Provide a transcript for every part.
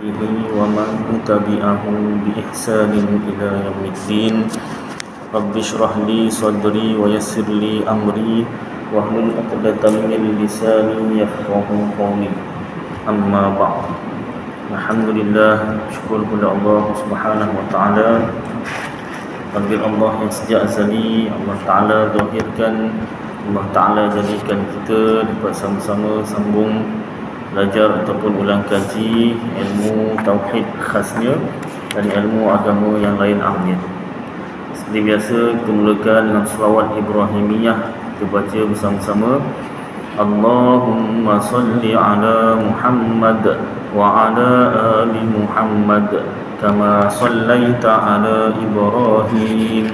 ومن تبعهم بإحسان إلى يوم الدين. رب اشرح لي صدري ويسر لي أمري واحلل عقدة من لساني يفقهوا قولي. أما بعد. Alhamdulillah, syukur kepada Allah Subhanahu wa taala. Takdir Allah yang sejak azali Allah Taala zahirkan, Allah Taala jadikan kita dapat sama-sama sambung belajar ataupun ulang kaji ilmu tauhid khasnya dan ilmu agama yang lain amnya. Seperti biasa kita mulakan dengan selawat Ibrahimiyah. Kita baca bersama-sama. Allahumma salli ala Muhammad wa ala ali Muhammad kama sallaita ala Ibrahim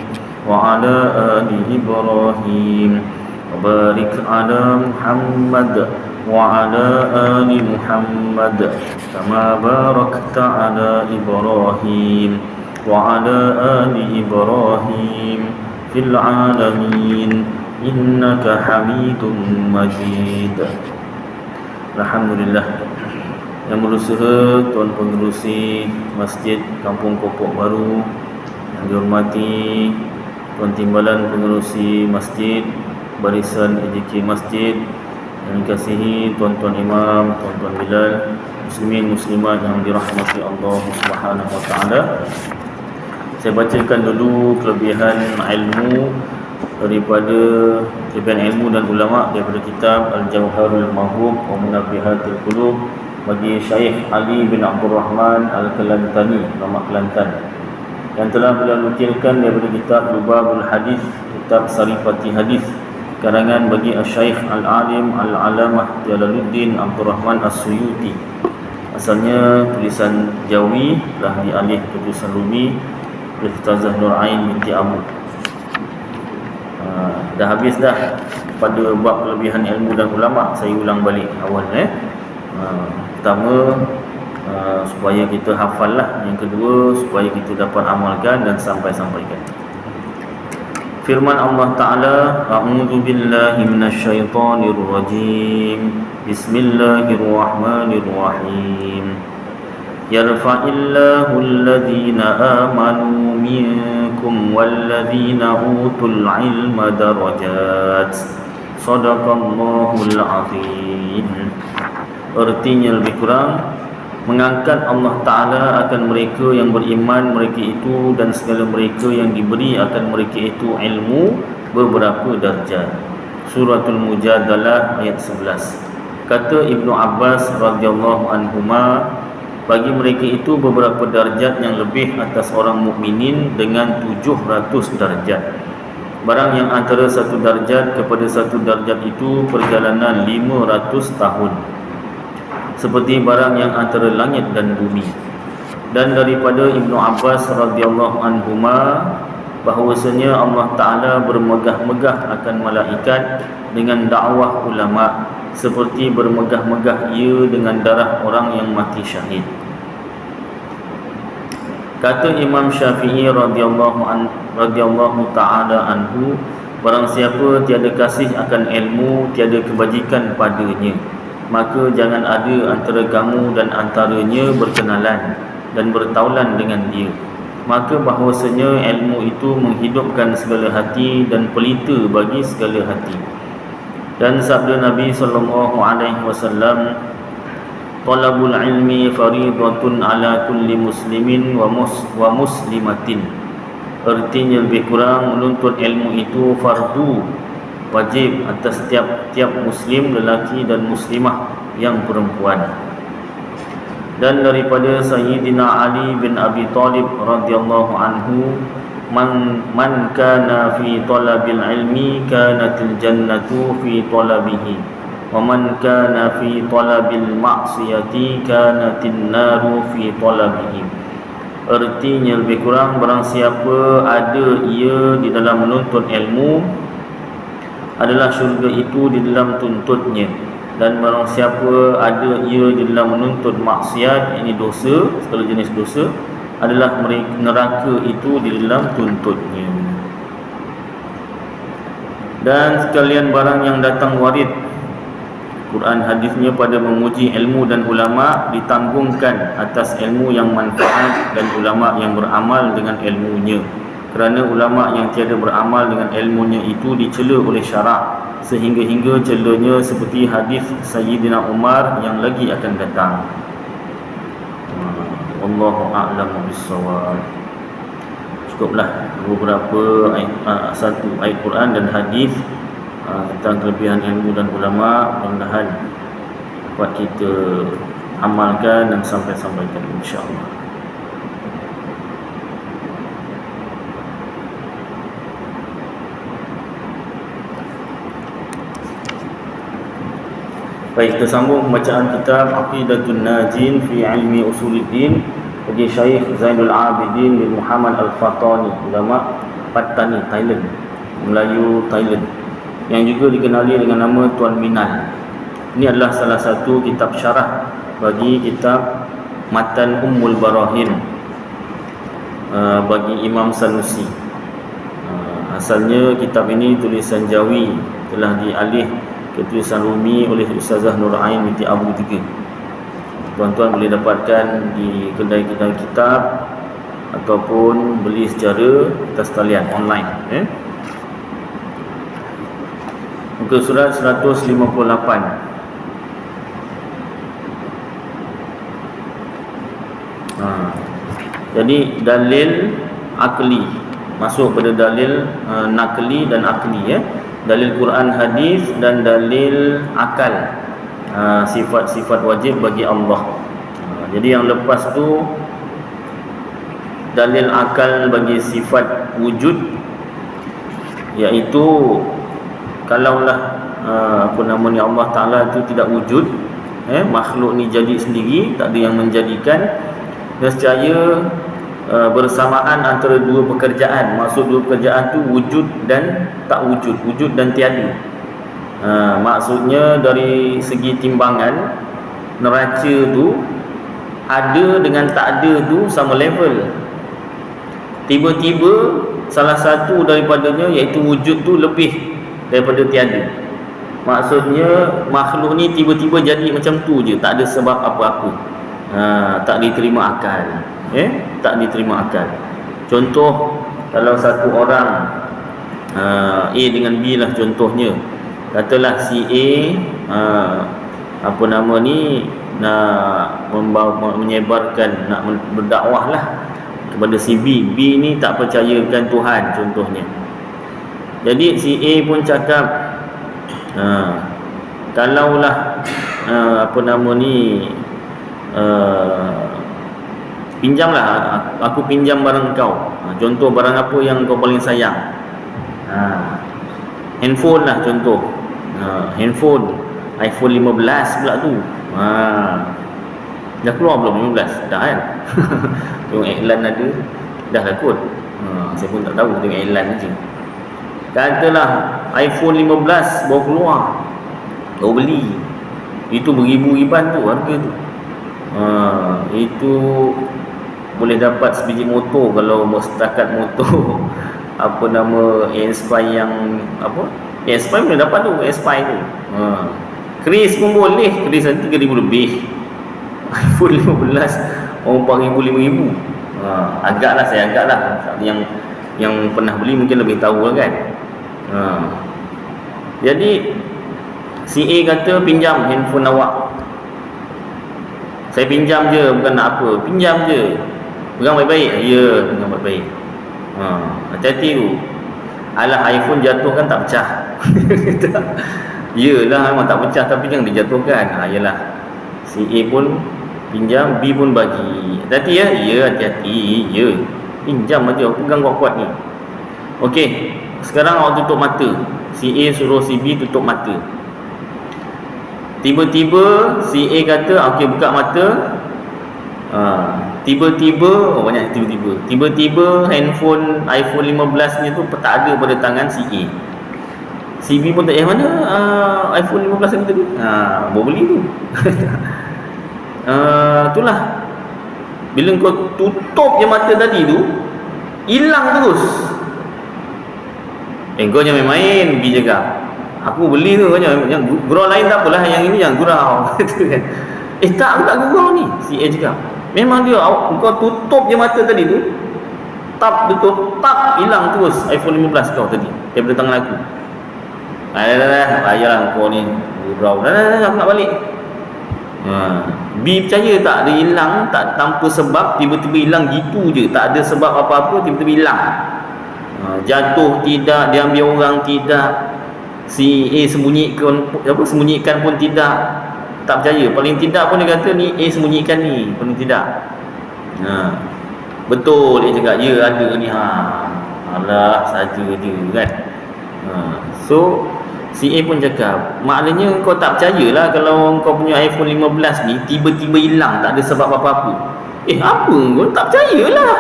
wa ala ali Ibrahim wa barik ala Muhammad wa ala ali Muhammad kama barakta ala Ibrahim wa ala ali Ibrahim fil alamin innaka Hamidum Majid. Alhamdulillah. Yang berusaha Tuan Pengerusi Masjid Kampung Pokok Baru, yang dihormati Tuan Timbalan Pengerusi Masjid, Barisan EJK Masjid, yang dikasihi Tuan-Tuan Imam, Tuan-Tuan Bilal, Muslimin Muslimat yang dirahmati Allah Subhanahu wa taala. Saya bacakan dulu kelebihan ilmu daripada kelebihan ilmu dan ulama daripada kitab Al-Jawharul Mahbub wa Munabbihatul Qulub bagi Syekh Ali bin Abdul Rahman Al-Kelantani, ulama Kelantan, yang telah beliau nukilkan daripada kitab Lubabul Hadis, kitab Sarifati Hadis karangan bagi Syekh Al-Alim Al-Alamah Jalaluddin Abdul Rahman As-Suyuti. Asalnya tulisan Jawi telah dialih ke tulisan Rumi oleh Ustazah Nur Ain binti Abu. Dah habis dah pada bab kelebihan ilmu dan ulama. Saya ulang balik awal pertama supaya kita hafal lah. Yang kedua supaya kita dapat amalkan dan sampaikan. Firman Allah Ta'ala, A'udzu billahi minasyaitonir rajim. Bismillahirrahmanirrahim. Yarfa'illahu alladhina amanu minkum walladhina utul ilma darajat. Shadaqallahul azim. Artinya lebih kurang, mengangkat Allah Ta'ala akan mereka yang beriman mereka itu dan segala mereka yang diberi akan mereka itu ilmu beberapa darjat. Suratul Mujadalah ayat 11. Kata Ibnu Abbas radhiyallahu anhuma, bagi mereka itu beberapa darjat yang lebih atas orang mukminin dengan 700 darjat. Barang yang antara satu darjat kepada satu darjat itu perjalanan 500 tahun, seperti barang yang antara langit dan bumi. Dan daripada Ibnu Abbas radhiyallahu anhuma bahawasanya Allah Ta'ala bermegah-megah akan malaikat dengan dakwah ulama, seperti bermegah-megah ia dengan darah orang yang mati syahid. Kata Imam Syafi'i radhiyallahu ta'ala anhu, barang siapa tiada kasih akan ilmu, tiada kebajikan padanya, maka jangan ada antara kamu dan antaranya berkenalan dan bertaulan dengan dia. Maka bahawasanya ilmu itu menghidupkan segala hati dan pelita bagi segala hati. Dan sabda Nabi SAW, talabul ilmi faridatun ala kulli muslimin wa muslimatin. Artinya lebih kurang, menuntut ilmu itu fardu, wajib atas tiap muslim lelaki dan muslimah yang perempuan. Dan daripada Sayyidina Ali bin Abi Talib radhiyallahu anhu, man kana fi talabil ilmi kanatil jannatu fi talabihi wa man kana fi talabil ma'siyati kanatin naru fi talabihi. Artinya lebih kurang, barang siapa ada ia di dalam menuntut ilmu, adalah syurga itu di dalam tuntutnya, dan barang siapa ada ia di dalam menuntut maksiat, ini dosa, segala jenis dosa, adalah neraka itu di dalam tuntutnya. Dan sekalian barang yang datang warid Quran hadisnya pada memuji ilmu dan ulama ditanggungkan atas ilmu yang manfaat dan ulama yang beramal dengan ilmunya, kerana ulama yang tiada beramal dengan ilmunya itu dicela oleh syarak sehingga celanya seperti hadis Sayyidina Umar yang lagi akan datang. Wallahu a'lam bissawab. Cukuplah beberapa ayat, satu ayat Quran dan hadis tentang kelebihan ilmu dan ulama. Mudah-mudahan dapat kita amalkan dan sampaikan insya-Allah. Baik, kita sambung pembacaan kitab Aqidatun Najin fi Ilmi Usuluddin bagi Syekh Zainul Abidin bin Muhammad Al-Fatani, ulama Patani, Thailand, Melayu Thailand, yang juga dikenali dengan nama Tuan Minal. Ini adalah salah satu kitab syarah bagi kitab Matan Ummul Barahin bagi Imam Sanusi. Asalnya kitab ini tulisan Jawi, telah dialih ke tulisan Rumi oleh Ustazah Nur Ain binti Abu Tiga. Tuan-tuan boleh dapatkan di kedai-kedai kitab ataupun beli secara atas talian online. Muka surat 158. Jadi dalil akli masuk pada dalil nakli dan akli, dalil Quran hadis dan dalil akal, sifat-sifat wajib bagi Allah. Jadi yang lepas tu dalil akal bagi sifat wujud, iaitu kalaulah Allah Ta'ala itu tidak wujud, makhluk ni jadi sendiri, tak ada yang menjadikan, nescaya bersamaan antara dua pekerjaan. Maksud dua pekerjaan tu wujud dan tak wujud, wujud dan tiada. Maksudnya dari segi timbangan, neraca tu ada dengan tak ada tu sama level. Tiba-tiba salah satu daripadanya, iaitu wujud tu, lebih daripada tiada. Maksudnya makhluk ni tiba-tiba jadi macam tu je, tak ada sebab apa-apa. Tak diterima akal, tak diterima akal. Contoh, kalau satu orang A dengan B lah contohnya, katalah si A nak menyebarkan, nak berdakwah lah kepada si B. B ni tak percayakan Tuhan contohnya. Jadi si A pun cakap, kalaulah pinjamlah, aku pinjam barang kau. Contoh, barang apa yang kau paling sayang? Handphone lah contoh. Handphone iPhone 15 pula tu. Dah keluar belum 15? Dah kan? Tengok iklan ada, dah lah kot. Saya pun tak tahu, tengok iklan je. Katalah iPhone 15 baru keluar, kau beli, itu beribu-riban tu harga tu. Itu boleh dapat sebiji motor kalau setakat motor Aspire yang Aspire boleh dapat tu, Aspire tu. Kris pun boleh, Kris nanti 3,000 lebih. iPhone 15 orang 4,000, 5,000. Agaklah, saya agaklah, yang pernah beli mungkin lebih tahu lah kan. Jadi si A kata, pinjam handphone awak. Saya pinjam je, bukan nak apa, pinjam je, pegang baik-baik. Ya, pegang baik-baik. Hati-hati tu. Alah, iPhone jatuh kan tak pecah. Yelah, memang tak pecah, tapi jangan dijatuhkan. Yelah, si A pun pinjam, B pun bagi. Hati-hati ya. Ya, hati-hati. Ya, pinjam aja, pegang kuat-kuat ni. Okey, sekarang awak tutup mata. Si A suruh si B tutup mata. Tiba-tiba si A kata, okey, buka mata. Tiba-tiba, banyak tiba-tiba handphone iPhone 15 ni tu tak ada pada tangan si A. Si B pun tak, mana iPhone 15 ni tadi? Baru beli tu. Itulah, bila kau tutup je mata tadi tu, hilang terus. Kau jangan main-main, B cakap. Aku beli tu banyak, yang gurau lain tak apalah, yang ini yang gurau. Kata kan. Tak, aku tak gurau ni. Si A cakap, memang dia, kau tutup je mata tadi tu, tap tutup, tap, hilang terus iPhone 15 kau tadi daripada tangan aku. Dah, bayarlah kau ni gurau. Dah, aku nak balik. B percaya tak, dia hilang tak tanpa sebab, tiba-tiba hilang gitu je, tak ada sebab apa-apa, tiba-tiba hilang. Jatuh tidak, dia ambil orang tidak, si A sembunyikan pun tidak, tak percaya. Paling tidak pun dia kata ni A sembunyikan ni, paling tidak. Betul dia cakap, ya ada ni. Alah saja je kan. So si A pun cakap, maknanya kau tak percayalah kalau kau punya iPhone 15 ni tiba-tiba hilang tak ada sebab apa-apa. Apa kau tak percayalah.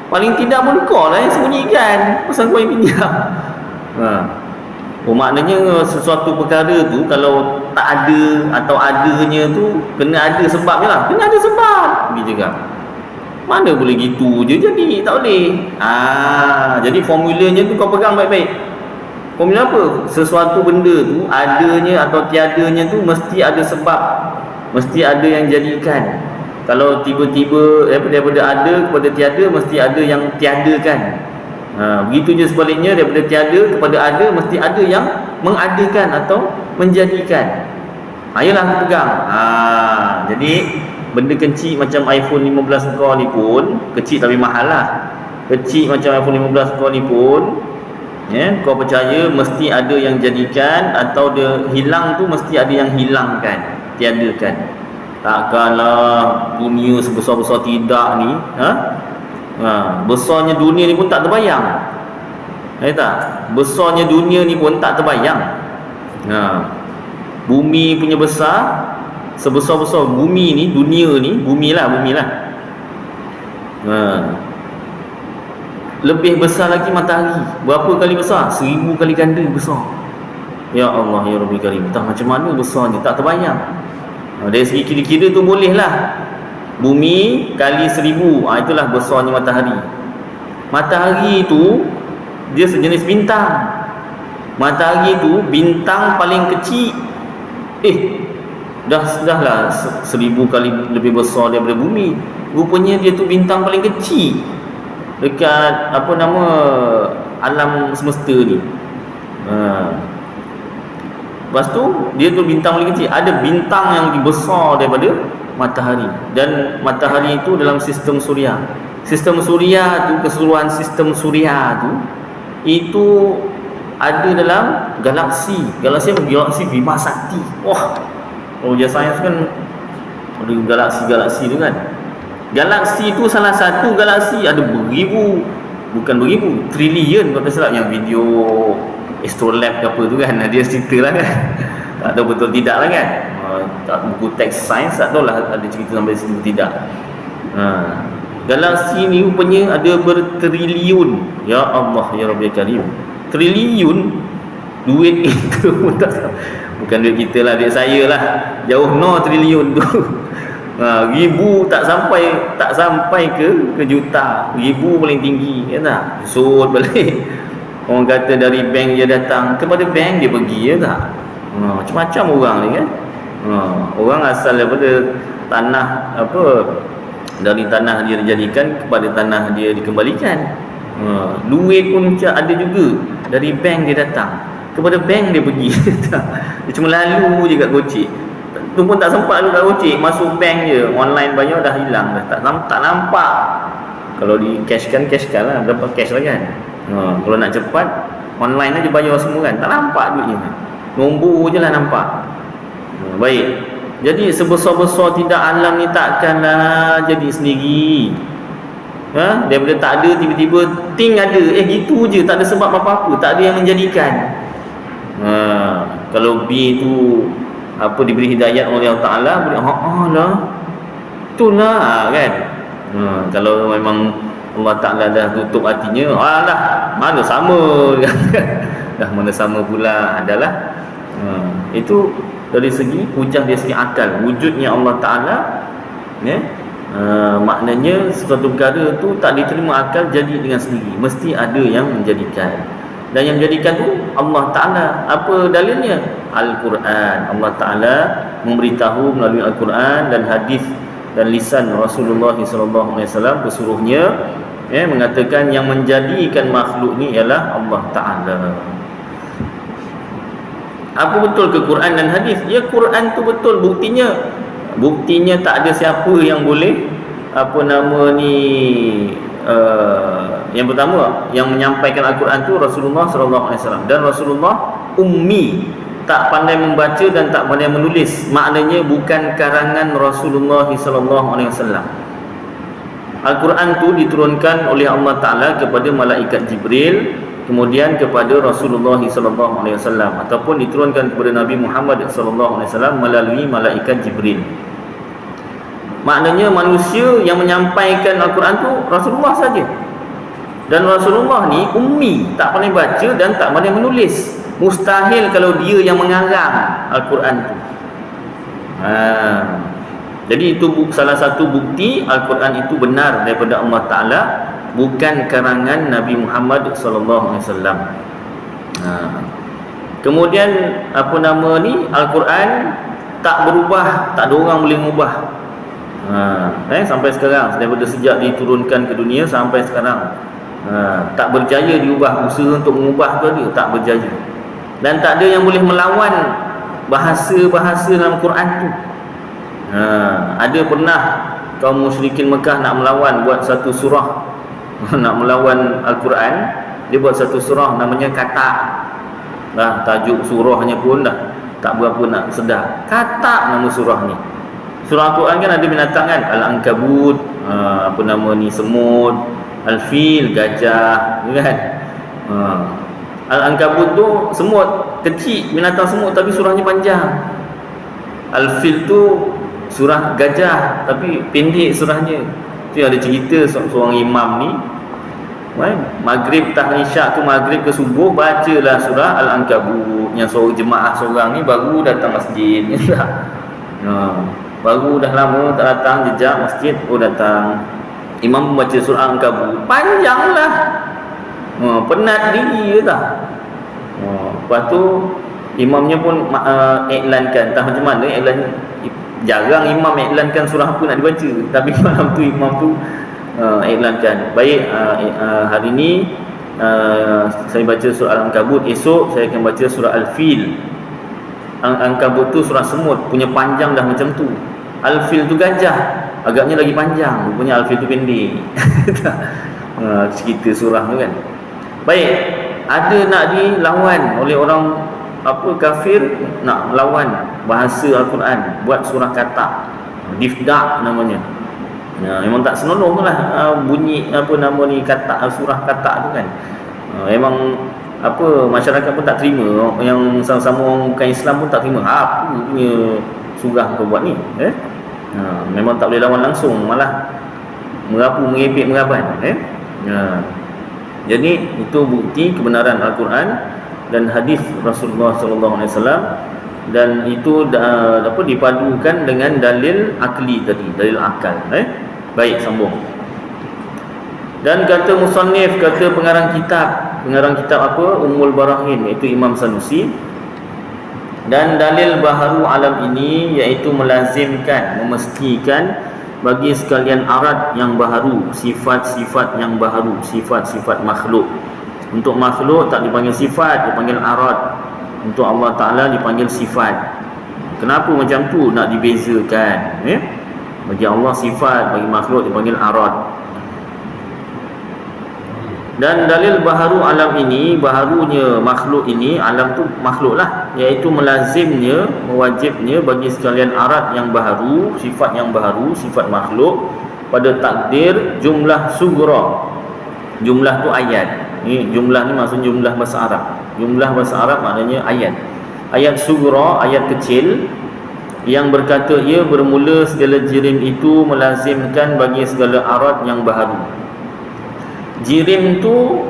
Paling tidak pun kau lah yang sembunyikan, pasal kau yang pinjam. Maknanya sesuatu perkara tu kalau tak ada atau adanya tu kena ada sebabnya lah. Kena ada sebab, dia cakap. Mana boleh gitu je jadi, tak boleh. Jadi formulanya tu kau pegang baik-baik. Formula apa? Sesuatu benda tu adanya atau tiadanya tu mesti ada sebab, mesti ada yang jadikan. Kalau tiba-tiba daripada ada kepada tiada, mesti ada yang tiadakan. Begitu je sebaliknya, daripada tiada kepada ada, mesti ada yang mengadakan atau menjadikan. Ayolah aku pegang. Jadi benda kecil macam iPhone 15 kau ni pun, kecil tapi mahal lah. Kecil macam iPhone 15 kau ni pun, kau percaya mesti ada yang jadikan, atau dia hilang tu mesti ada yang hilangkan, tiadakan. Takkanlah dunia sebesar-besar tidak ni, besarnya dunia ni pun tak terbayang. Tak? Besarnya dunia ni pun tak terbayang. Bumi punya besar, sebesar-besar bumi ni, dunia ni, bumi lah. Lebih besar lagi matahari. Berapa kali besar? 1000 kali ganda besar. Ya Allah, ya Rabbil Karim. Entah macam mana besarnya, tak terbayang. Dari segi kira-kira tu boleh lah, bumi kali 1000, itulah besarnya matahari. Matahari tu dia sejenis bintang. Matahari tu bintang paling kecil. Dah lah 1000 kali lebih besar daripada bumi. Rupanya dia tu bintang paling kecil dekat alam semesta ni. Lepas tu dia tu bintang paling kecil. Ada bintang yang lebih besar daripada matahari, dan matahari itu dalam sistem suria. Sistem suria tu, keseluruhan sistem suria tu, itu ada dalam galaksi. Galaksi Bima Sakti. Kalau dia sains kan ada galaksi tu kan. Galaksi tu salah satu galaksi ada trilion kalau tak silap, yang video Astrolab ke apa tu kan, dia cerita lah kan. Tak tahu betul tidak lah kan. Buku teks sains tak tahu lah ada cerita sampai situ tidak. Galaksi ni rupanya ada bertriliun. Ya Allah, ya Rabbil Karim. Triliun. Duit kita pun tak, bukan duit kita lah, duit saya lah. Jauh triliun tu. Ribu tak sampai ke juta. Ribu paling tinggi, ya tak? Sud balik. Orang kata dari bank dia datang, kepada bank dia pergi, ya tak? Macam-macam orang ni kan. Orang asal daripada tanah dari tanah dia dijadikan kepada tanah dia dikembalikan. Duit pun ada juga, dari bank dia datang, kepada bank dia pergi. Dia cuma lalu je kat Gojek. Tu pun tak sempat lalu kat Gojek, masuk bank je, online bayar dah hilang dah, tak nampak. Kalau di cashkan lah, dapat cash lah kan. Kalau nak cepat, online aja bayar semua kan, tak nampak duitnya, nombor je lah nampak. Baik, jadi sebesar-besar tidak alam ni takkanlah jadi sendiri. Daripada tak ada tiba-tiba ting ada, gitu je, tak ada sebab apa-apa, tak ada yang menjadikan. Kalau B tu diberi hidayat oleh Allah Ta'ala, lah itulah kan. Kalau memang Allah Ta'ala dah tutup hatinya, mana sama. Dah mana sama pula adalah. Itu dari segi hujah, dari segi akal, wujudnya Allah Ta'ala, maknanya sesuatu perkara tu tak diterima akal jadi dengan sendiri, mesti ada yang menjadikan. dan yang menjadikan tu Allah Ta'ala. Apa dalilnya? Al-Quran. Allah Ta'ala memberitahu melalui Al-Quran dan hadis dan lisan Rasulullah SAW bersuruhnya, mengatakan yang menjadikan makhluk ni ialah Allah Ta'ala. Apa betul ke Quran dan hadis? Ya, Quran tu betul. Buktinya tak ada siapa yang boleh yang pertama yang menyampaikan Al-Quran tu Rasulullah SAW, dan Rasulullah ummi, tak pandai membaca dan tak pandai menulis. Maknanya bukan karangan Rasulullah SAW. Al-Quran tu diturunkan oleh Allah Ta'ala kepada malaikat Jibril, kemudian kepada Rasulullah SAW, ataupun diturunkan kepada Nabi Muhammad SAW melalui malaikat Jibril. Maknanya manusia yang menyampaikan Al-Quran tu Rasulullah saja. Dan Rasulullah ni ummi, tak pandai baca dan tak pandai menulis. Mustahil kalau dia yang mengarang Al-Quran tu. Jadi itu salah satu bukti Al-Quran itu benar daripada Allah Ta'ala, bukan karangan Nabi Muhammad SAW. Kemudian Al-Quran tak berubah, tak ada orang boleh mengubah. Sampai sekarang, daripada sejak diturunkan ke dunia sampai sekarang, tak berjaya diubah. Usaha untuk mengubah tu ada, tak berjaya. Dan tak ada yang boleh melawan bahasa-bahasa dalam Quran tu. Ada pernah kaum musyrikin Mekah nak melawan, buat satu surah nak melawan Al-Quran. Dia buat satu surah namanya Katak. Tajuk surahnya pun dah tak berapa nak sedar. Katak nama surah ni. Surah Al-Quran kan ada binatang kan, Al-Ankabut, semut, Al-Fil, gajah, kan. Al-Ankabut tu semut, kecil, binatang semut tapi surahnya panjang. Al-Fil tu surah gajah tapi pendek surahnya. Tu ada cerita seorang imam ni, maghrib tak isyak ke maghrib ke subuh, bacalah surah Al-Ankabut. Yang seorang jemaah seorang ni baru datang masjid. Baru dah lama tak datang, jejak masjid, datang. Imam membaca surah Al-Ankabut, panjanglah. Penat diri ke tak? Lepas tu imamnya pun iklankan, tak macam mana iklannya. Jarang imam iklankan surah apa nak dibaca, tapi malam tu imam tu iklankan, baik hari ni saya baca surah Al-Ankabut, esok saya akan baca surah Al-Fil. Al-Ankabut tu surah semut, punya panjang dah macam tu. Al-Fil tu gajah, agaknya lagi panjang. Rupanya Al-Fil tu pendek. Cerita surah tu kan. Baik, ada nak dilawan oleh orang kafir, nak melawan bahasa Al-Quran, buat surah Katak, Difdak namanya. Memang tak senonoh lah bunyi Katak, surah Katak tu kan. Memang masyarakat pun tak terima, yang sama-sama orang bukan Islam pun tak terima. Apa punya surah kau buat ni? Memang tak boleh lawan langsung, malah merepek meraban. Jadi itu bukti kebenaran Al-Quran dan hadis Rasulullah SAW, dan itu dipadukan dengan dalil akli tadi, dalil akal. Baik, sambung. Dan kata musannif, kata pengarang kitab Ummul Barahin, iaitu Imam Sanusi, dan dalil baharu alam ini iaitu melazimkan, memestikan bagi sekalian arat yang baharu, sifat-sifat yang baharu, sifat-sifat makhluk. Untuk makhluk tak dipanggil sifat, dipanggil arat. Untuk Allah Ta'ala dipanggil sifat. Kenapa macam tu? Nak dibezakan. Bagi Allah sifat, bagi makhluk dipanggil arat. Dan dalil baharu alam ini, baharunya makhluk ini, alam tu makhluk lah, iaitu melazimnya, mewajibnya bagi sekalian arat yang baharu, sifat yang baharu, sifat makhluk, pada takdir jumlah sugra. Jumlah tu ayat. Jumlah ni maksud jumlah bahasa Arab. Jumlah bahasa Arab maknanya ayat. Ayat sugra, ayat kecil, yang berkata ia bermula segala jirim itu melazimkan bagi segala arat yang baharu. Jirim tu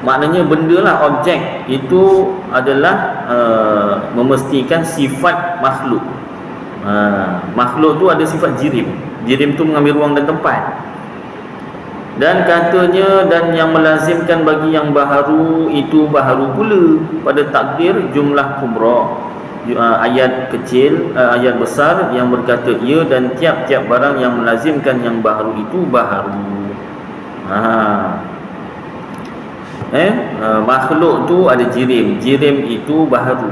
maknanya benda lah, objek. Itu adalah memestikan sifat makhluk. Makhluk tu ada sifat jirim. Jirim tu mengambil ruang dan tempat. Dan katanya dan yang melazimkan bagi yang baharu itu baharu pula pada takdir jumlah kubra, ayat kecil, ayat besar yang berkata ya, dan tiap-tiap barang yang melazimkan yang baharu itu baharu. Makhluk tu ada jirim itu baharu.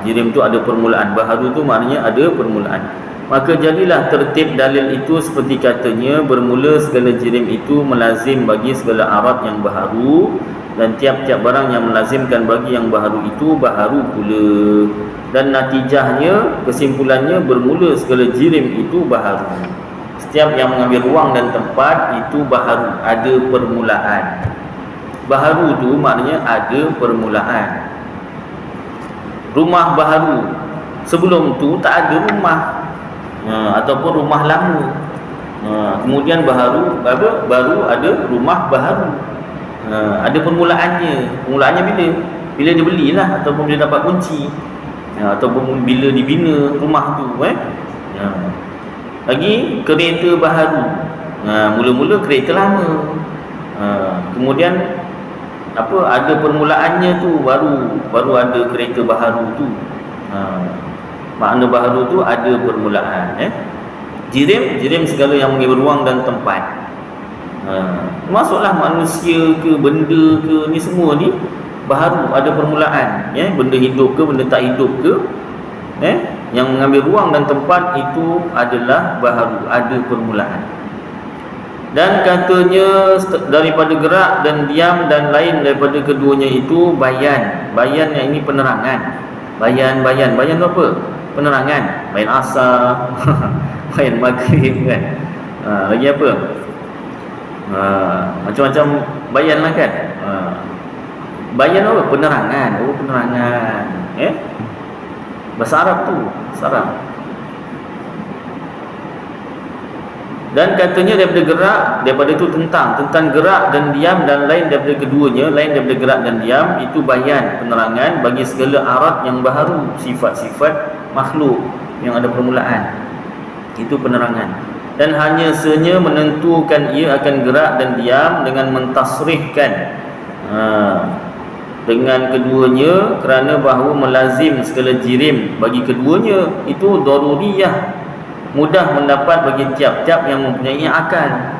Jirim tu ada permulaan, baharu tu maknanya ada permulaan. Maka jadilah tertib dalil itu seperti katanya, bermula segala jirim itu melazim bagi segala arat yang baharu, dan tiap-tiap barang yang melazimkan bagi yang baharu itu baharu pula. Dan natijahnya, kesimpulannya, bermula segala jirim itu baharu. Setiap yang mengambil ruang dan tempat itu baharu, ada permulaan. Baharu tu maknanya ada permulaan. Rumah baharu, sebelum tu tak ada rumah, ataupun rumah lama. Kemudian baru ada rumah baharu. Ada permulaannya. Permulaannya bila dia belilah, ataupun bila dapat kunci, ataupun bila dibina rumah tu. Lagi kereta baharu, mula-mula kereta lama. Kemudian ada permulaannya tu, baru ada kereta baharu tu. Makna baharu tu ada permulaan. Jirim segala yang mengambil ruang dan tempat. Masuklah manusia ke, benda ke, ni semua ni baharu, ada permulaan. Benda hidup ke, benda tak hidup ke, yang mengambil ruang dan tempat itu adalah baharu, ada permulaan. Dan katanya daripada gerak dan diam dan lain daripada keduanya itu bayan. Bayan yang ini penerangan. Bayan tu apa? Penerangan. Bayan asar, bayan maghrib kan. Lagi apa? Macam-macam bayan lah kan. Bayan apa? Penerangan. Penerangan. Bahasa Arab tu, bahasa Arab. Dan katanya daripada gerak, daripada itu tentang gerak dan diam dan lain daripada keduanya, lain daripada gerak dan diam, itu bayan, penerangan bagi segala arat yang baharu, sifat-sifat makhluk yang ada permulaan. Itu penerangan. Dan hanya senya menentukan ia akan gerak dan diam dengan mentasrihkan dengan keduanya, kerana bahawa melazim segala jirim bagi keduanya itu daruriyah, mudah mendapat bagi tiap-tiap yang mempunyai akal.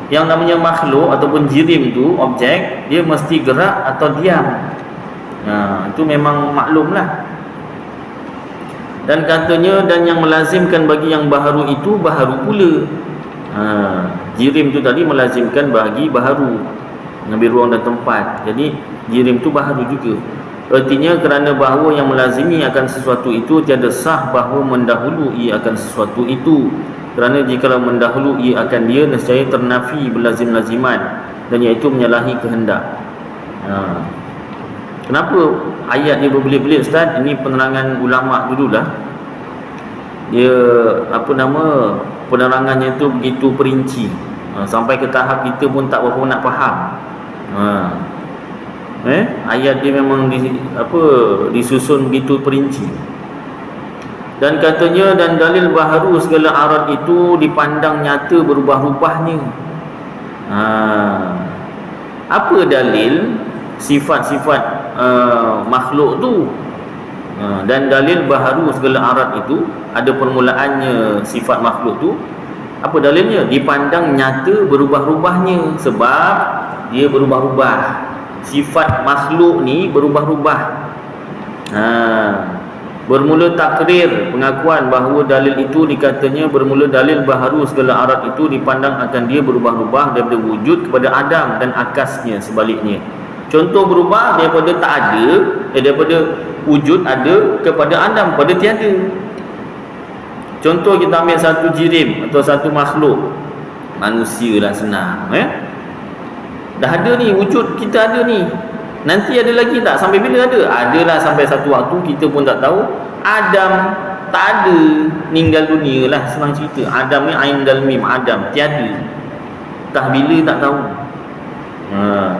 Yang namanya makhluk ataupun jirim tu, objek, dia mesti gerak atau diam. Itu memang maklumlah. Dan katanya dan yang melazimkan bagi yang baharu itu baharu pula. Jirim tu tadi melazimkan bagi baharu, mengambil ruang dan tempat. Jadi jirim tu baharu juga. Artinya kerana bahawa yang melazimi akan sesuatu itu tiada sah bahawa mendahului akan sesuatu itu. Kerana jikalau mendahului akan dia, nescaya ternafi berlazim-laziman, dan iaitu menyalahi kehendak. Kenapa ayat dia berbelit-belit Ustaz? Ini penerangan ulama' dululah. Dia penerangannya tu begitu perinci, sampai ke tahap kita pun tak berapa nak faham. Ayat dia memang disusun begitu perinci. Dan katanya dan dalil baharu segala arat itu dipandang nyata berubah-ubahnya. Apa dalil sifat-sifat makhluk tu? Dan dalil baharu segala arat itu ada permulaannya sifat makhluk tu. Apa dalilnya? Dipandang nyata berubah-ubahnya, sebab dia berubah-ubah. Sifat makhluk ni berubah-ubah. Bermula takrir, pengakuan bahawa dalil itu dikatanya bermula dalil baharu segala arat itu dipandang akan dia berubah-ubah daripada wujud kepada adam dan akasnya sebaliknya. Contoh berubah daripada tak ada, daripada wujud ada kepada adam, pada tiada. Contoh kita ambil satu jirim atau satu makhluk, manusia lah senang. Dah ada ni, wujud kita ada ni. Nanti ada lagi tak? Sampai bila ada? Adalah sampai satu waktu kita pun tak tahu. Adam tak ada, meninggal dunia lah, senang cerita. Adam ni ain dal mim, Adam tiada. Entah bila tak tahu.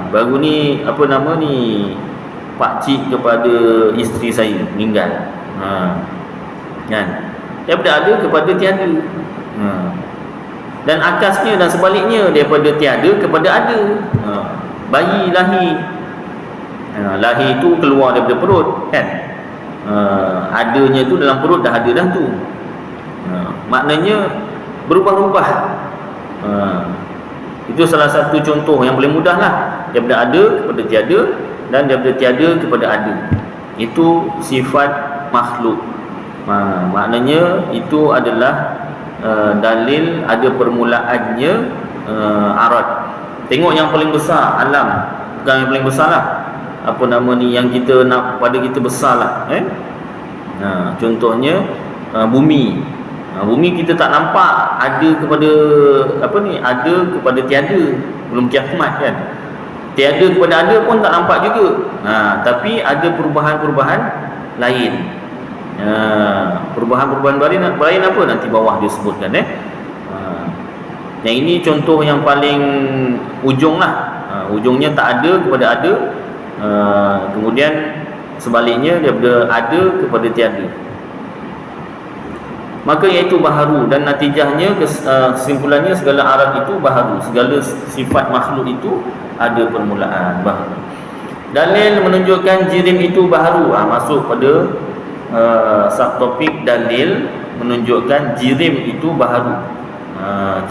Baru ni pakcik kepada isteri saya meninggal. Kan? Daripada ada kepada tiada. Dan akasnya dan sebaliknya, daripada tiada kepada ada. Bayi lahir, lahir itu keluar daripada perut, kan? Adanya tu dalam perut dah ada dah tu. Maknanya berubah-ubah. Itu salah satu contoh yang paling mudah lah. Daripada ada kepada tiada, dan daripada tiada kepada ada. Itu sifat makhluk. Maknanya itu adalah dalil ada permulaannya, arad. Tengok yang paling besar, alam. Bukan yang paling besar lah, apa nama ni, yang kita nak pada kita besar lah, contohnya bumi. Bumi kita tak nampak ada kepada apa ni, ada kepada tiada, belum kiamat kan. Tiada kepada ada pun tak nampak juga. Tapi ada perubahan-perubahan lain. Perubahan-perubahan lain apa nanti bawah dia sebutkan. Yang ini contoh yang paling ujung lah. Ujungnya tak ada kepada ada, kemudian sebaliknya daripada ada kepada tiada. Maka iaitu baharu, dan natijahnya kesimpulannya segala arad itu baharu, segala sifat makhluk itu ada permulaan baharu. Dalil menunjukkan jirim itu baharu, masuk pada subtopik dalil menunjukkan jirim itu baharu.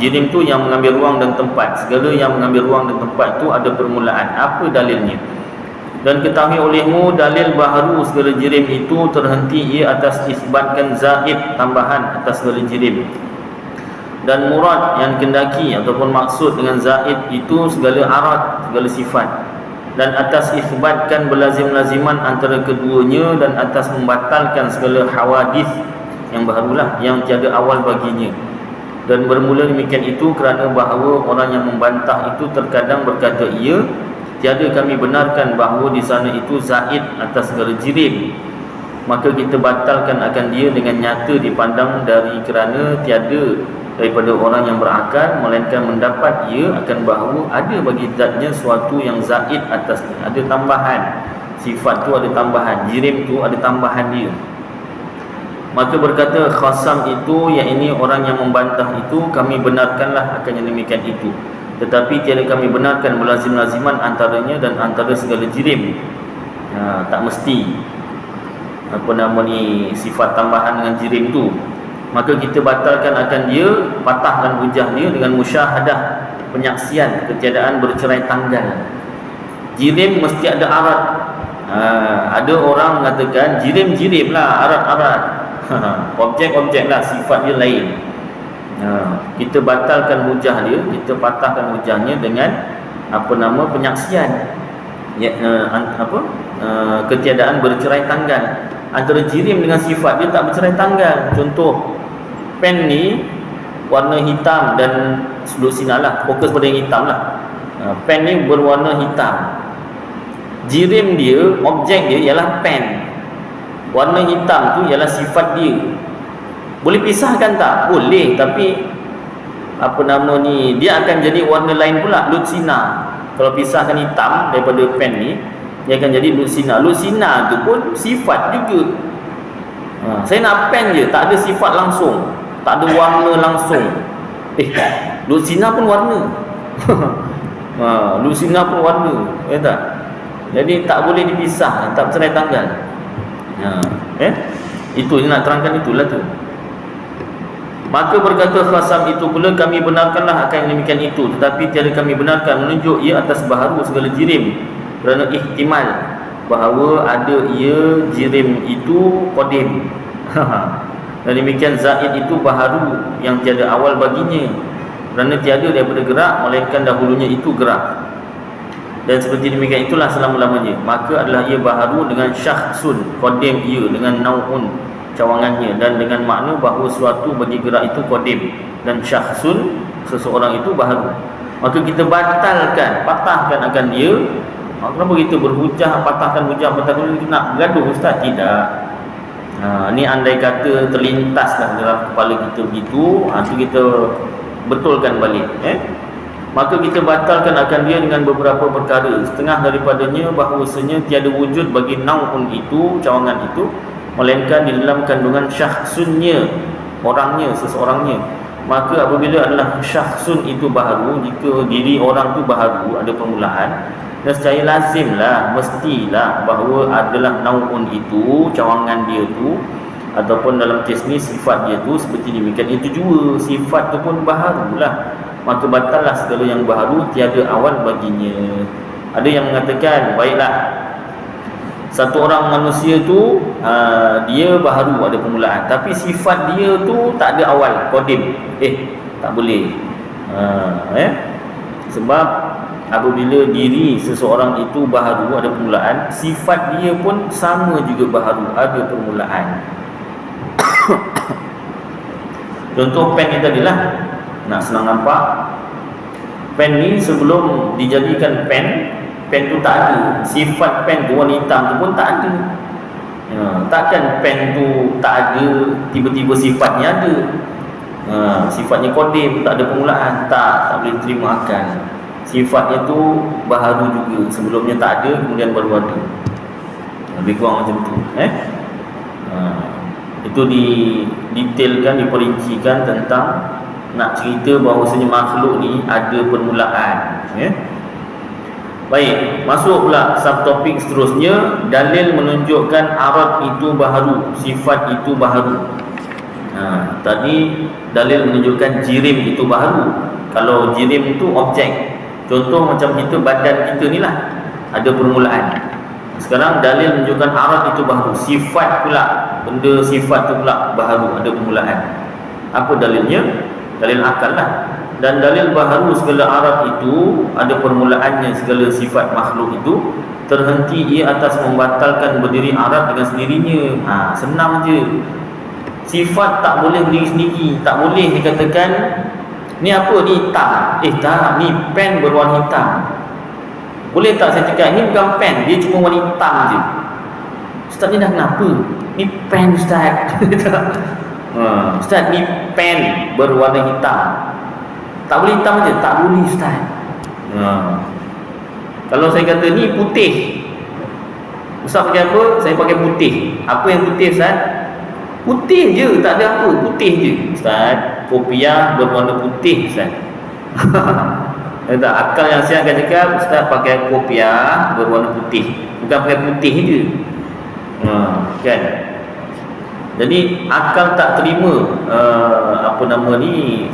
Jirim tu yang mengambil ruang dan tempat. Segala yang mengambil ruang dan tempat itu ada permulaan. Apa dalilnya? Dan ketahui olehmu dalil baharu segala jirim itu terhenti ia atas isbatkan zaid, tambahan atas segala jirim. Dan murad yang kendaki ataupun maksud dengan zaid itu segala arad, segala sifat. Dan atas isbatkan berlazim-laziman antara keduanya, dan atas membatalkan segala hawadith yang baharulah, yang tiada awal baginya. Dan bermula demikian itu kerana bahawa orang yang membantah itu terkadang berkata, ia tiada kami benarkan bahawa di sana itu zaid atas segala jirim. Maka kita batalkan akan dia dengan nyata dipandang dari kerana tiada daripada orang yang berakal melainkan mendapat ia akan bahawa ada bagi zatnya suatu yang zaid atasnya, ada tambahan. Sifat tu ada tambahan, jirim tu ada tambahan dia. Maka berkata khasam itu, yang ini orang yang membantah itu, kami benarkanlah akan yang demikian itu, tetapi tiada kami benarkan melazim-laziman antaranya dan antara segala jirim. Tak mesti apa nama ni, sifat tambahan dengan jirim tu. Maka kita batalkan akan dia, patahkan hujah dia dengan musyahadah, penyaksian ketiadaan bercerai tanggal. Jirim mesti ada arad. Ada orang mengatakan jirim-jirim lah, arad-arad. Objek-objek lah, sifat dia lain. Kita batalkan hujah dia, kita patahkan hujahnya dengan apa nama, penyaksian, ketiadaan bercerai tanggal. Antara jirim dengan sifat dia tak bercerai tanggal. Contoh, pen ni warna hitam dan sudut sinar lah, fokus pada yang hitam lah. Pen ni berwarna hitam. Jirim dia, objek dia ialah pen. Warna hitam tu ialah sifat dia. Boleh pisahkan tak? Boleh, tapi apa nama ni, dia akan jadi warna lain pula, lutsina. Kalau pisahkan hitam daripada pen ni, dia akan jadi lutsina. Lutsina tu pun sifat juga. Saya nak pen je, tak ada sifat langsung, tak ada warna langsung. Lutsina pun warna. Lutsina pun warna, ya tak? Jadi tak boleh dipisah, tak bercerai tanggal. Itu nak terangkan, itulah tu. Maka berkata khasam itu pula, kami benarkanlah akan yang demikian itu, tetapi tiada kami benarkan menunjuk ia atas baharu segala jirim, kerana ihtimal bahawa ada ia jirim itu qadim. Dan demikian zaid itu baharu yang tiada awal baginya, kerana tiada daripada gerak melainkan dahulunya itu gerak. Dan seperti demikian itulah selama-lamanya. Maka adalah ia baharu dengan syakhsun, qadim ia dengan nau'un, cawangannya, dan dengan makna bahawa suatu bagi gerak itu qadim, dan syakhsun, seseorang itu baharu. Maka kita batalkan, patahkan akan dia. Kenapa kita berhujah, patahkan hujah, patahkan kita nak bergaduh ustaz? Tidak. Ni andai kata terlintaslah dalam kepala kita begitu, tu kita betulkan balik. Maka kita batalkan akan dia dengan beberapa perkara. Setengah daripadanya bahawasanya tiada wujud bagi nau'un itu, cawangan itu, melainkan di dalam kandungan syakhsunnya, orangnya, seseorangnya. Maka apabila adalah syakhsun itu baharu, jika diri orang tu baharu, ada permulaan, dan secara lazimlah, mestilah bahawa adalah nau'un itu, cawangan dia tu, ataupun dalam kes ni sifat dia tu seperti demikian, itu juga sifat tu pun baharulah. Maka batallah segala yang baharu, tiada awal baginya. Ada yang mengatakan, baiklah, satu orang manusia tu dia baharu, ada permulaan, tapi sifat dia tu tak ada awal, qadim. Tak boleh. Sebab apabila diri seseorang itu baharu, ada permulaan, sifat dia pun sama juga baharu, ada permulaan. Contoh pen ni tadilah, nak senang nampak, pen ni sebelum dijadikan pen tu tak ada. Sifat pen tu warna hitam tu pun tak ada. Takkan pen tu tak ada, tiba-tiba sifatnya ada. Sifatnya qadim, tak ada permulaan, tak boleh terima akal. Sifatnya tu baharu juga, sebelumnya tak ada, kemudian baru ada. Lebih kurang macam tu. Itu didetailkan, diperincikan tentang nak cerita bahawasanya makhluk ni ada permulaan. Baik, masuk pula subtopik seterusnya, dalil menunjukkan arad itu baharu, sifat itu baharu. Tadi dalil menunjukkan jirim itu baharu. Kalau jirim itu objek, contoh macam kita, badan kita ni lah, ada permulaan. Sekarang dalil menunjukkan arad itu baharu, sifat pula, benda sifat tu pula baharu, ada permulaan. Apa dalilnya? Dalil akal lah. Dan dalil baharu segala arad itu, ada permulaannya segala sifat makhluk itu, terhenti ia atas membatalkan berdiri arad dengan sendirinya. Senang je. Sifat tak boleh berdiri sendiri, tak boleh dikatakan ni apa ni hitam, tak, ni pen berwarna hitam. Boleh tak saya cakap ni bukan pen, dia cuma warna hitam je. Ustaz ni dah kenapa? Ni pen Ustaz. Ustaz ni pen berwarna hitam. Tak boleh hitam je, tak boleh Ustaz. Kalau saya kata ni putih, Ustaz pakai apa? Saya pakai putih. Apa yang putih Ustaz? Putih je, tak ada apa, putih je. Ustaz, kopiah berwarna putih Ustaz. Tak, akal yang saya akan cakap, Ustaz pakai kopiah berwarna putih, bukan pakai putih je. Kan? Jadi akal tak terima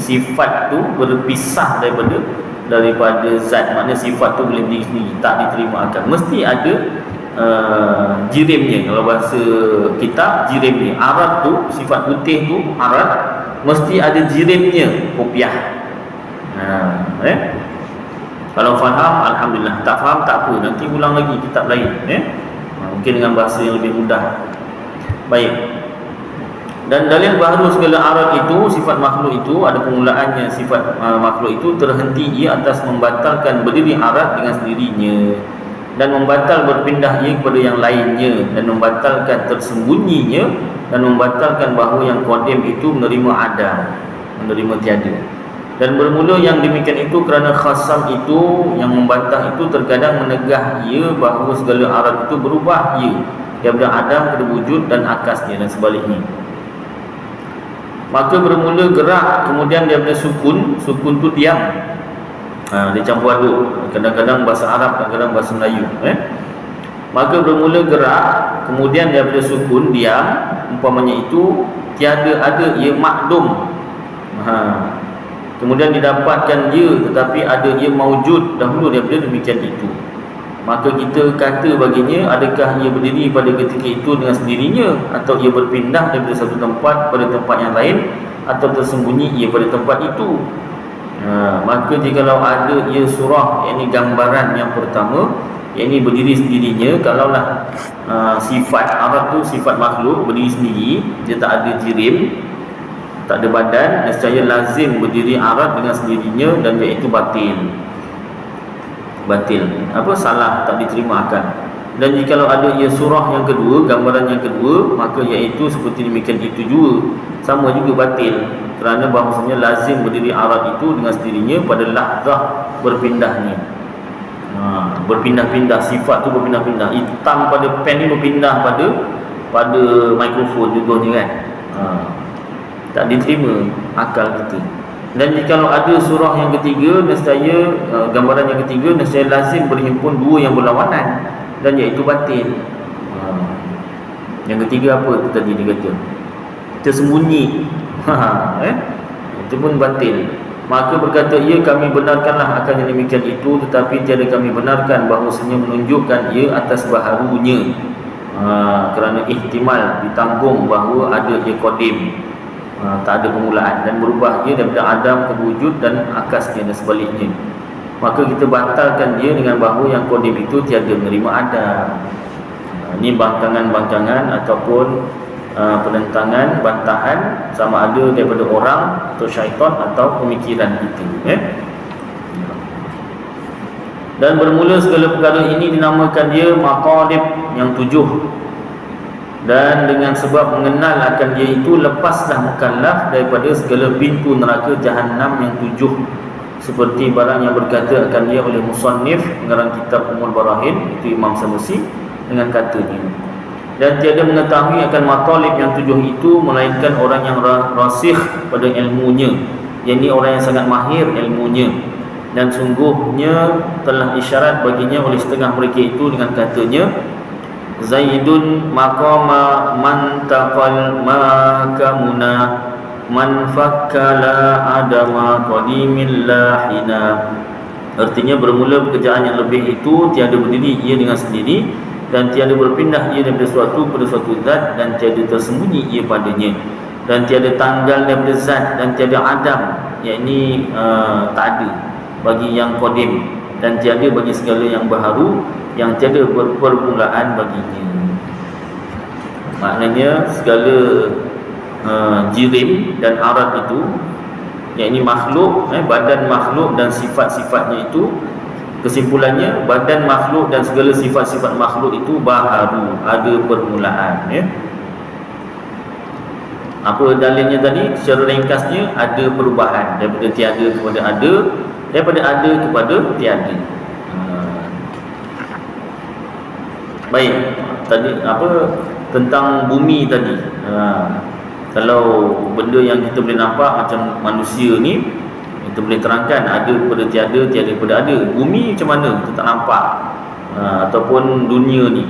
sifat tu berpisah daripada zat. Maknanya sifat tu boleh berdiri sendiri, tak diterima akal. Mesti ada jirimnya. Kalau bahasa kitab, jirimnya. Arad tu, sifat putih tu, arad, mesti ada jirimnya, kopiah. Kalau faham, alhamdulillah. Tak faham, tak apa, nanti ulang lagi kitab lain. Mungkin dengan bahasa yang lebih mudah. Baik. Dan dalil baharu segala arad itu, sifat makhluk itu, ada permulaannya. Sifat makhluk itu terhenti ia atas membatalkan berdiri arad dengan sendirinya, dan membatal berpindah ia kepada yang lainnya, dan membatalkan tersembunyinya, dan membatalkan bahawa yang qadim itu menerima adam, menerima tiada. Dan bermula yang demikian itu kerana khasam itu yang membantah itu terkadang menegah ia bahawa segala arad itu berubah ia daripada adam kepada wujud dan akasnya, dan sebaliknya. Maka bermula gerak, kemudian daripada sukun tu diam. Dia campur aduk, kadang-kadang bahasa Arab, kadang-kadang bahasa Melayu. Maka bermula gerak, kemudian daripada sukun diam, umpamanya itu tiada ada ia makdum. Kemudian didapatkan ia, tetapi ada ia maujud dahulu daripada demikian itu. Maka kita kata baginya, adakah ia berdiri pada ketika itu dengan sendirinya, atau ia berpindah daripada satu tempat pada tempat yang lain, atau tersembunyi ia pada tempat itu. Maka jikalau ada ia surah, yakni gambaran yang pertama, yakni berdiri sendirinya, kalaulah sifat arad tu sifat makhluk berdiri sendiri, dia tak ada jirim, tak ada badan, nescaya lazim berdiri arad dengan sendirinya, dan iaitu batil, salah, tak diterima akal. Dan jikalau ada ia surah yang kedua, gambaran yang kedua, maka iaitu seperti demikian itu juga, sama juga batil, kerana bahawasanya lazim berdiri arad itu dengan sendirinya pada lahzah berpindahnya. Berpindah-pindah, sifat tu berpindah-pindah. Hitam pada pen ni berpindah pada mikrofon contohnya kan. Tak diterima akal kita. Dan jikalau ada surah yang ketiga, nescaya gambaran yang ketiga, nescaya lazim berhimpun dua yang berlawanan, dan iaitu batil. Yang ketiga apa tu tadi dia kata? Tersembunyi. Itu pun batil. Maka berkata ia, kami benarkanlah akan yang demikian itu, tetapi tiada kami benarkan bahawasanya menunjukkan ia atas baharunya. Kerana ihtimal ditanggung bahawa ada ia qadim, tak ada permulaan, dan berubah ia daripada adam ke wujud dan akasnya dan sebaliknya. Maka kita batalkan dia dengan bahawa yang qadim itu tiada menerima adam. Ini bangkangan-bangkangan ataupun penentangan, bantahan, sama ada daripada orang atau syaitan atau pemikiran kita. Dan bermula segala perkara ini dinamakan dia maqalib yang 7. Dan dengan sebab mengenal akan dia itu, lepaslah mukallaf daripada segala pintu neraka Jahannam yang 7. Seperti barang yang berkata akan dia oleh musannif pengarang kitab Ummul Barahin, itu Imam Sanusi, dengan katanya, dan tiada mengetahui akan maqalib yang 7 itu melainkan orang yang rasikh pada ilmunya, yakni orang yang sangat mahir ilmunya. Dan sungguhnya telah isyarat baginya oleh setengah mereka itu dengan katanya, Zaidun maqama man taqal makamuna man fakkala adama qadimil lahina. Artinya bermula pekerjaan yang lebih itu tiada berdiri ia dengan sendiri, dan tiada berpindah ia daripada suatu pada suatu zat, dan tiada tersembunyi ia padanya, dan tiada tanggal daripada zat, dan tiada adam, yakni tak ada bagi yang qadim, dan tiada bagi segala yang baharu, yang tiada permulaan baginya. Maknanya segala jirim dan arat itu, yakni makhluk, badan makhluk dan sifat-sifatnya itu, kesimpulannya badan makhluk dan segala sifat-sifat makhluk itu baharu, ada permulaan. Apa dalilnya tadi? Secara ringkasnya, ada perubahan daripada tiada kepada ada, daripada ada kepada tiada. Baik, tadi apa tentang bumi tadi. Kalau benda yang kita boleh nampak macam manusia ni, kita boleh terangkan ada kepada tiada, tiada kepada ada. Bumi macam mana kita tak nampak, ataupun dunia ni,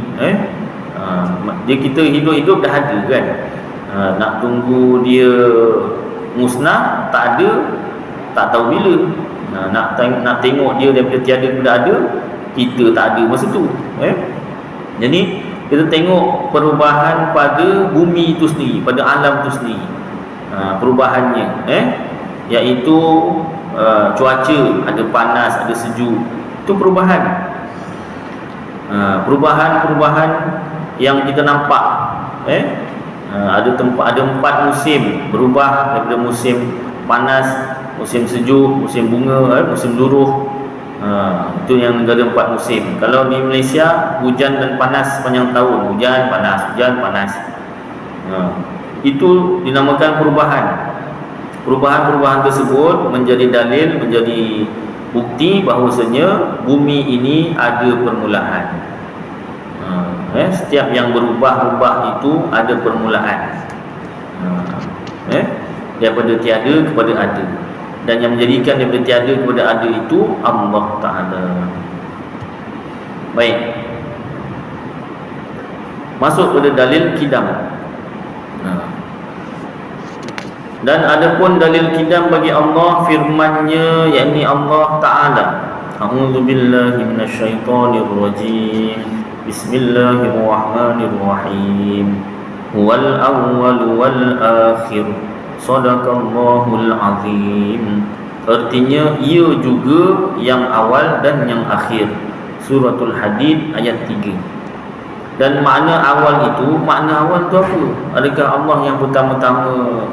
dia kita hidup-hidup dah ada kan. Nak tunggu dia musnah tak ada, tak tahu bila. Nak tengok dia daripada tiada kepada ada, kita tak ada masa tu. Jadi kita tengok perubahan pada bumi itu sendiri, pada alam itu sendiri, perubahannya, iaitu cuaca, ada panas, ada sejuk, itu perubahan. Perubahan-perubahan yang kita nampak. Ada 4 musim berubah, daripada musim panas, musim sejuk, musim bunga, musim luruh. Itu yang negara 4 musim. Kalau di Malaysia, hujan dan panas sepanjang tahun, hujan panas, hujan panas. Itu dinamakan perubahan. Perubahan-perubahan tersebut menjadi dalil, menjadi bukti bahawasanya bumi ini ada permulaan. Setiap yang berubah-ubah itu ada permulaan, daripada tiada kepada ada. Dan yang menjadikan daripada tiada kepada ada itu Allah Ta'ala. Baik, masuk pada dalil kidam. Dan adapun dalil kidam bagi Allah, firman-Nya, yakni Allah Ta'ala, A'udzubillahi minasyaitonirrajim. Bismillahirrahmanirrahim. Huwal awwal wal akhir. Sadaqallahul azim. Artinya ia juga yang awal dan yang akhir. Suratul Hadid ayat 3. Dan makna awal itu, makna awal tu apa? Adakah Allah yang pertama-tama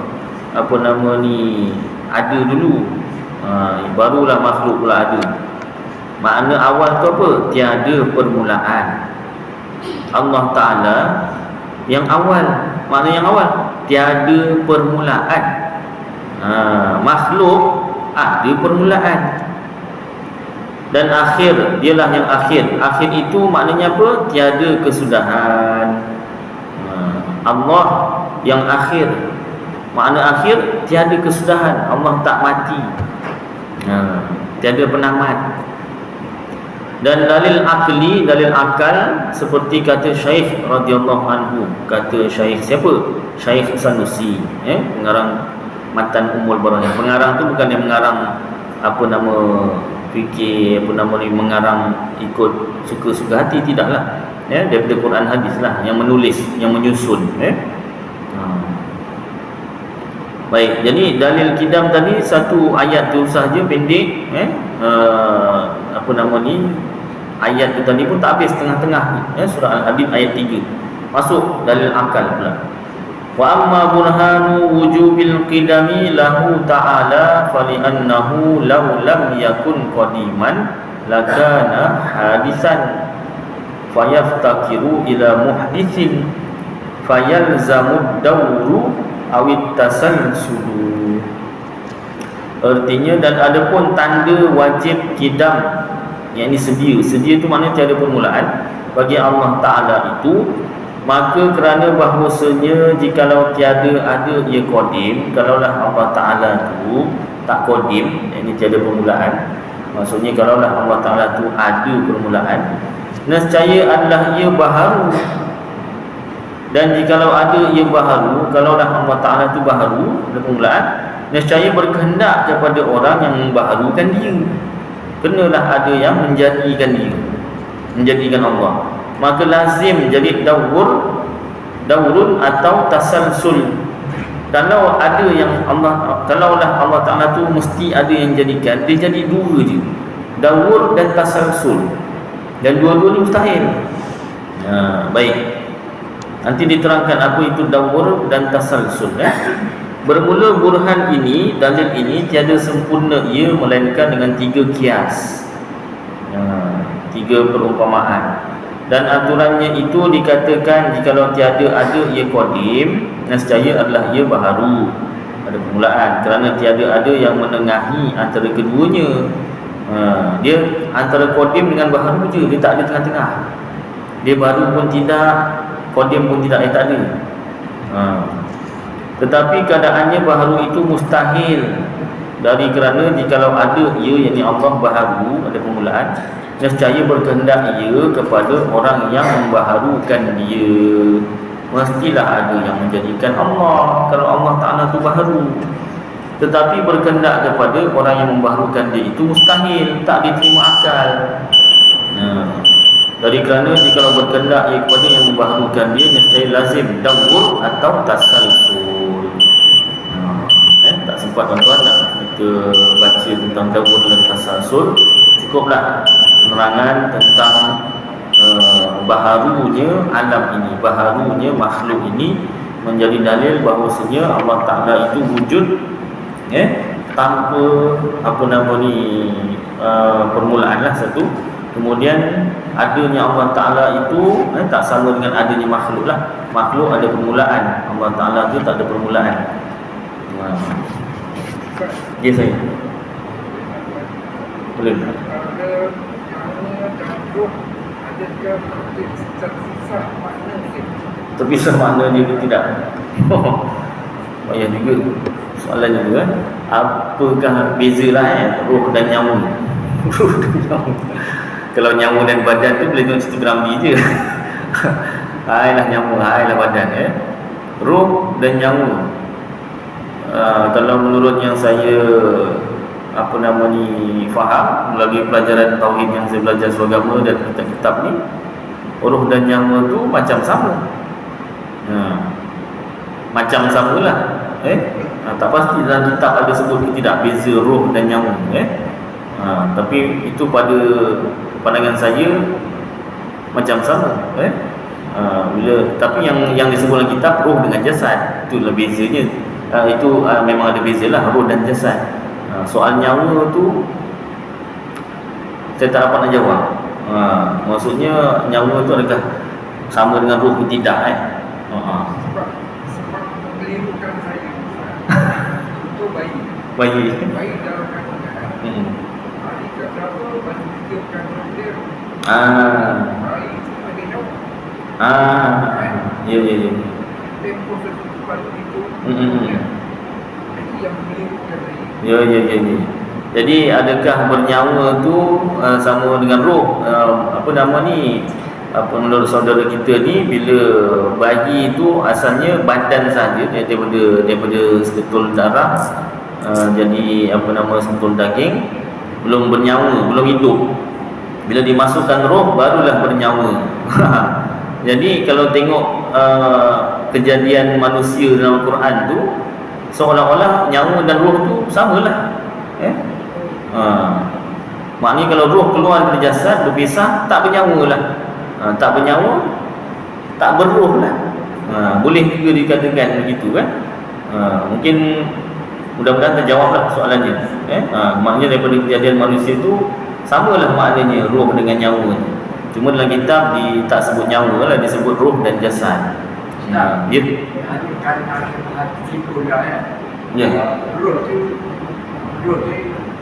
ada dulu, barulah makhluk pula ada? Makna awal tu apa? Tiada permulaan. Allah Ta'ala yang awal. Makna yang awal, tiada permulaan. Makhluk ada permulaan. Dan akhir, dialah yang akhir. Akhir itu maknanya apa? Tiada kesudahan. Allah yang akhir. Makna akhir, tiada kesudahan, Allah tak mati, tiada penamat. Dan dalil akli, dalil akal, seperti kata Syekh radhiyallahu anhu. Kata Syekh siapa? Syekh Sanusi, pengarang Matan Ummul Barahin. Pengarang tu bukan yang mengarang apa nama fikir, apa nama ni, mengarang ikut suka-suka hati, tidaklah. Daripada Quran hadis lah yang menulis, yang menyusun. Baik, jadi dalil kidam tadi satu ayat tu sahaja pendek, apa nama ni, ayat tu tadi pun tak habis tengah-tengah, surah Al-Hadid ayat 3. Masuk dalil akal pula. Wa amma burhanu wujubil qidami lahu ta'ala fali'annahu law lam yakun qadiman lakana hadisan fayaftakiru ila muhdithin fayalzamud dawru awit tasalsulu. Artinya, dan ada pun tanda wajib kidam, yang ini sedia tu maknanya tiada permulaan bagi Allah Ta'ala itu, maka kerana bahawasanya jikalau tiada ada ia qadim, kalaulah Allah Ta'ala tu tak qadim, yang ini tiada permulaan, maksudnya kalaulah Allah Ta'ala tu ada permulaan, nescaya adalah ia baharu. Dan jikalau ada ia baharu, kalaulah Allah Ta'ala tu baharu, ada permulaan, nescaya berkehendak kepada orang yang membaharukan dia, kenalah ada yang menjadikan dia, menjadikan Allah. Maka lazim jadi daurun atau tasalsul. Kalau ada yang Allah, kalaulah Allah Ta'ala tu mesti ada yang jadikan, dia jadi dua je, daur dan tasalsul, dan dua-dua ni mustahil. Baik, nanti diterangkan apa itu daur dan tasalsul. Bermula burhan ini, dalil ini tiada sempurna ia melainkan dengan 3 kias, 3 perumpamaan. Dan aturannya itu dikatakan jikalau tiada ada ia qadim, nescaya adalah ia baharu, ada permulaan, kerana tiada ada yang menengahi antara keduanya. Dia antara qadim dengan baharu je, dia tak ada tengah-tengah. Dia baru pun tidak, qadim pun tidak, tak ada. Tetapi keadaannya baharu itu mustahil, dari kerana jikalau ada ia, yakni Allah baharu, ada permulaan, nescaya berkehendak ia kepada orang yang membaharukan dia, mestilah ada yang menjadikan Allah kalau Allah Ta'ala tu baharu. Tetapi berkehendak kepada orang yang membaharukan dia itu mustahil, tak diterima akal. Dari kerana jikalau berkehendak ia kepada yang membaharukan dia, nescaya lazim daur atau tasalsul. Tak sempat tuan-tuan nak kita baca tentang daur dan tasalsul, cukuplah penerangan tentang baharunya alam ini, baharunya makhluk ini menjadi dalil bahawasanya Allah Ta'ala itu wujud tanpa apa nama ni, permulaan lah satu. Kemudian adanya Allah Ta'ala itu tak sama dengan adanya makhluk lah. Makhluk ada permulaan, Allah Ta'ala itu tak ada permulaan. Ya saya boleh. Terpisah makna dia ke tidak? Payah juga soalan juga. Apakah bezalah roh dan nyawa? Roh dan nyawa. Kalau nyawa dan badan tu boleh tengok cerita Berambi je. Hailah nyawa, hailah badan. Roh dan nyawa, kalau menurut yang saya apa nama ni faham melalui pelajaran tauhid yang saya belajar suragama dan kitab-kitab ni, roh dan nyawa tu macam sama. Macam samalah. Tak pasti dalam kitab ada sebut ke tidak beza roh dan nyawa. Tapi itu pada pandangan saya macam sama. Bila tapi yang disebut dalam kitab roh dengan jasad, itulah bezanya. Itu memang ada bezalah roh dan jasad. Soal nyawa tu saya tak dapat nak jawab. Maksudnya nyawa tu adakah sama dengan roh ke tidak? Sebab mengelirukan saya itu bayi dalam kandungan. Hari ke berapa baru fikirkan dia. Bayi itu ada nyawa. Ya. Tempoh sesuatu itu yang menirukan saya. Ya. Jadi adakah bernyawa tu sama dengan roh? Apa nama ni? Apa menurut saudara kita ni, bila bayi tu asalnya badan saja, daripada seketul darah jadi apa nama seketul daging, belum bernyawa, belum hidup. Bila dimasukkan roh barulah bernyawa. Jadi kalau tengok kejadian manusia dalam Al-Quran tu, seolah-olah nyawa dan roh tu samalah. Maknanya kalau roh keluar dari jasad berpisah, tak bernyawa lah. Tak bernyawa, tak berroh lah. Boleh juga dikatakan begitu kan. Mungkin mudah-mudahan terjawablah soalannya. Maknanya daripada kejadian manusia tu samalah maknanya roh dengan nyawa. Cuma dalam kitab tak sebut nyawa lah, disebut roh dan jasad. Ya. Ya. Roh tu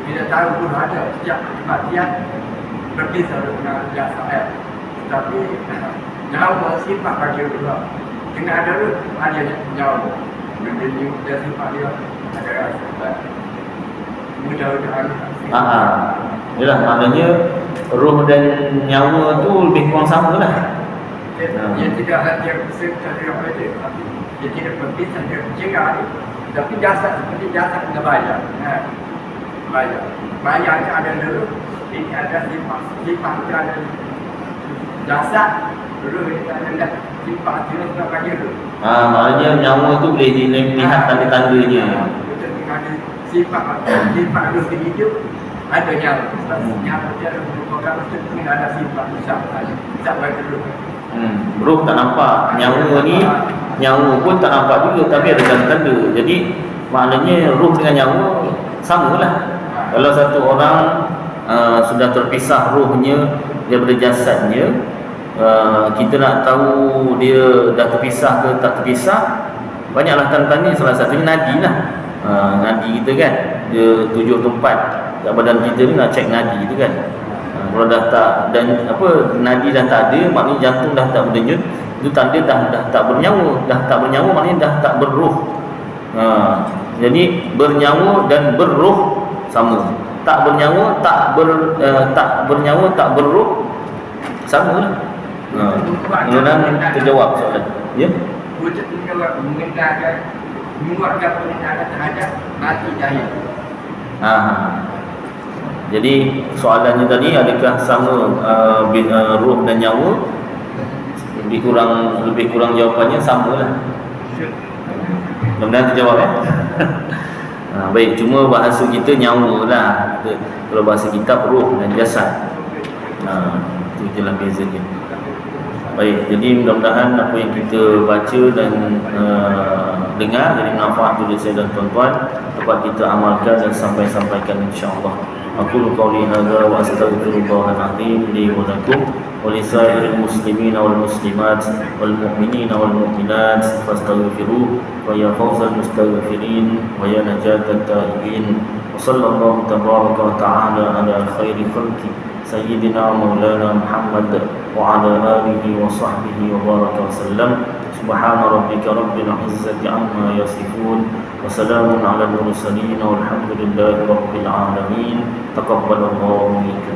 bila tahu pun ada sejak kematian berbeza dengan jasad. Tapi nyawa sifat bagi Allah. Dengan ada roh ada nyawa. Menjadi dia sifat dia ada rasa. Mudah-mudahan. Yalah, maknanya roh dan nyawa tu lebih kurang sama lah. Dia tidak ada berserta dengan dia, tapi dia tidak berpisah dia jaga. Tapi jasad seperti jasad dengan bayar. Bayar ada roh, ini ada sifat ada jasad, roh ini ada sifat dia sudah bagi roh. Maknanya nyawa tu boleh dilihat tanda-tandanya. Betul, ada sifat roh hidup. Ada nyawa dia merupakan betul ada sifat besar saja. Tak bagi roh. Roh tak nampak, nyawa pun tak nampak juga, tapi ada tanda-tanda. Jadi maknanya roh dengan nyawa samalah. Kalau satu orang sudah terpisah rohnya daripada jasadnya, kita nak tahu dia dah terpisah ke tak terpisah, banyaklah tanda-tanda. Salah satunya nadi lah. Nadi kita kan, dia 7 tempat kat badan kita ni nak cek nadi tu kan. Kalau dah tak, dan apa, nadi dah tak ada, maknanya jantung dah tak berdenyut, itu tanda dah tak bernyawa. Dah tak bernyawa maknanya dah tak berroh. Jadi bernyawa dan berroh sama. Tak bernyawa, tak bernyawa, tak berroh sama lah. Mudah-mudahan terjawab soalan. Ya. Wujud mengendahkan, menguatkan pengendahkan terhadap mati jahil. Jadi soalannya tadi, adakah sama roh dan nyawa? Lebih kurang jawapannya samalah. Mudah-mudahan terjawab ya. Baik, cuma bahasa kita nyawa lah. Kalau bahasa kitab roh dan jasad. Itu jelas bezanya. Baik, jadi mudah-mudahan apa yang kita baca dan dengar jadi manfaat untuk saya dan tuan-tuan, dapat kita amalkan dan sampaikan insya-Allah. Aqulu qawli hadza wa astaghfirullahal azim li wa lakum wa li sa'iril muslimina wal muslimat wal mu'minina wal mu'minat fastaghfiruhu wa ya fawzal mustaghfirin wa ya najatat taibin. Wa sallallahu tabaraka wa ta'ala ala khairi khalqi sayyidina maulana Muhammad wa ala alihi wa sahbihi wa baraka wa sallam. Subhana rabbika rabbil izzati amma yasifun wa salamun ala al mursalin walhamdulillahi rabbil alamin. Taqabbalallahu minkum.